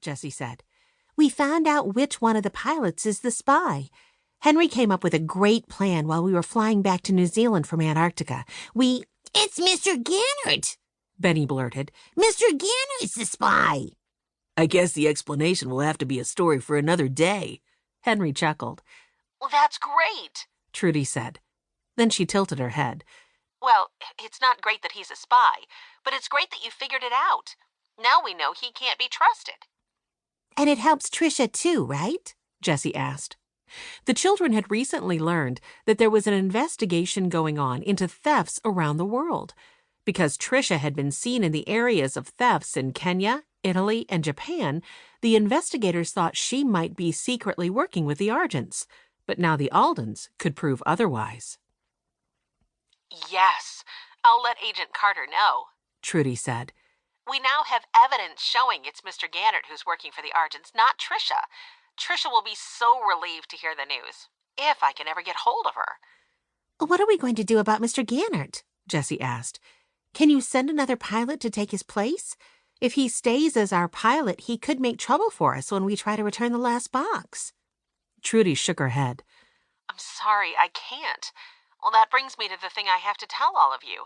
Jessie said. "We found out which one of the pilots is the spy. Henry came up with a great plan while we were flying back to New Zealand from Antarctica. It's Mr. Gannert," Benny blurted. "Mr. Gannert's the spy." "I guess the explanation will have to be a story for another day," Henry chuckled. "Well, that's great," Trudy said. Then she tilted her head. "Well, it's not great that he's a spy, but it's great that you figured it out. Now we know he can't be trusted." "And it helps Trisha too, right?" Jessie asked. The children had recently learned that there was an investigation going on into thefts around the world. Because Trisha had been seen in the areas of thefts in Kenya, Italy, and Japan, the investigators thought she might be secretly working with the Argents. But now the Aldens could prove otherwise. "Yes, I'll let Agent Carter know," Trudy said. "We now have evidence showing it's Mr. Gannert who's working for the Argents, not Trisha. Trisha will be so relieved to hear the news, if I can ever get hold of her." "What are we going to do about Mr. Gannert?" Jessie asked. "Can you send another pilot to take his place? If he stays as our pilot, he could make trouble for us when we try to return the last box." Trudy shook her head. "I'm sorry, I can't. Well, that brings me to the thing I have to tell all of you.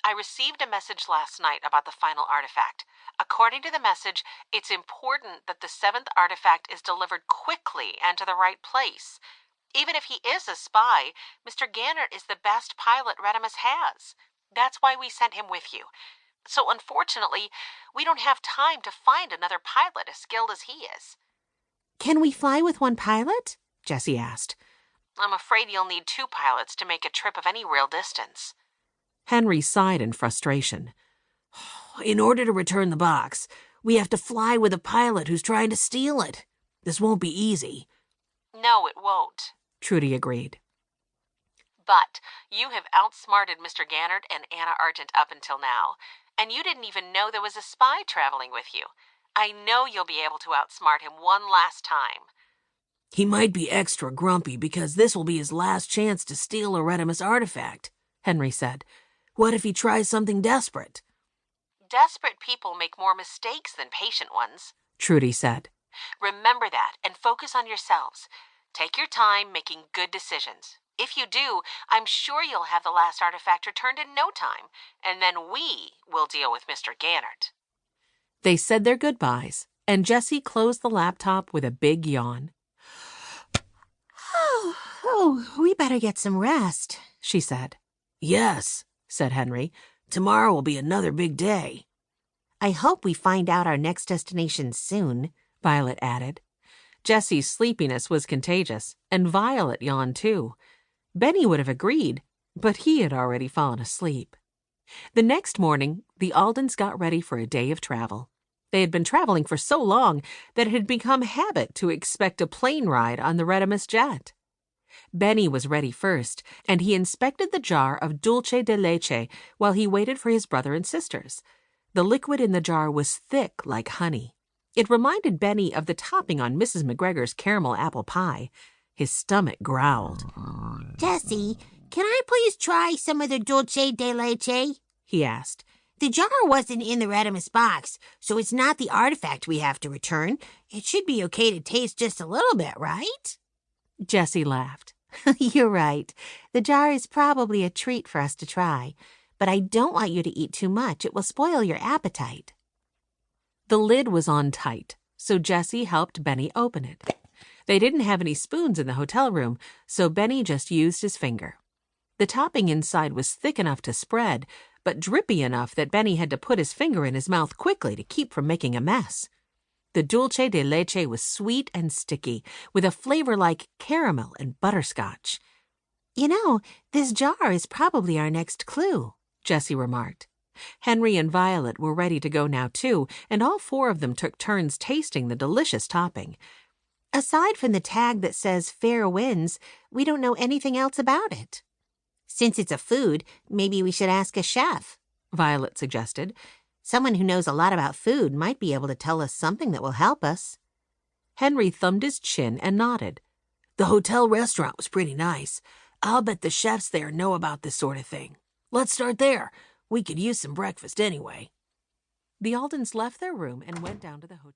I received a message last night about the final artifact. According to the message, it's important that the 7th artifact is delivered quickly and to the right place. Even if he is a spy, Mr. Gannert is the best pilot Reddimus has. That's why we sent him with you. So unfortunately, we don't have time to find another pilot as skilled as he is." "Can we fly with one pilot?" Jessie asked. "I'm afraid you'll need 2 pilots to make a trip of any real distance." Henry sighed in frustration. "In order to return the box, we have to fly with a pilot who's trying to steal it. This won't be easy." "No, it won't," Trudy agreed. "But you have outsmarted Mr. Gannert and Anna Argent up until now, and you didn't even know there was a spy traveling with you. I know you'll be able to outsmart him one last time." "He might be extra grumpy because this will be his last chance to steal a Reddimus artifact," Henry said. "What if he tries something desperate?" "Desperate people make more mistakes than patient ones," Trudy said. "Remember that and focus on yourselves. Take your time making good decisions. If you do, I'm sure you'll have the last artifact returned in no time, and then we will deal with Mr. Gannert." They said their goodbyes, and Jessie closed the laptop with a big yawn. Oh, we better get some rest," she said. "Yes," said Henry. "Tomorrow will be another big day." "I hope we find out our next destination soon," Violet added. Jessie's sleepiness was contagious, and Violet yawned too. Benny would have agreed, but he had already fallen asleep. The next morning, the Aldens got ready for a day of travel. They had been traveling for so long that it had become habit to expect a plane ride on the Reddimus jet. Benny was ready first, and he inspected the jar of dulce de leche while he waited for his brother and sisters. The liquid in the jar was thick like honey. It reminded Benny of the topping on Mrs. McGregor's caramel apple pie. His stomach growled. "Jessie, can I please try some of the dulce de leche?" he asked. "The jar wasn't in the Reddimus box, so it's not the artifact we have to return. It should be okay to taste just a little bit, right?" Jessie laughed. "You're right. The jar is probably a treat for us to try, but I don't want you to eat too much. It will spoil your appetite." The lid was on tight, so Jessie helped Benny open it. They didn't have any spoons in the hotel room, so Benny just used his finger. The topping inside was thick enough to spread, but drippy enough that Benny had to put his finger in his mouth quickly to keep from making a mess. The dulce de leche was sweet and sticky, with a flavor like caramel and butterscotch. "You know, this jar is probably our next clue," Jessie remarked. Henry and Violet were ready to go now, too, and all 4 of them took turns tasting the delicious topping. "Aside from the tag that says fair winds, we don't know anything else about it." "Since it's a food, maybe we should ask a chef," Violet suggested. "Someone who knows a lot about food might be able to tell us something that will help us." Henry thumbed his chin and nodded. "The hotel restaurant was pretty nice. I'll bet the chefs there know about this sort of thing. Let's start there. We could use some breakfast anyway." The Aldens left their room and went down to the hotel.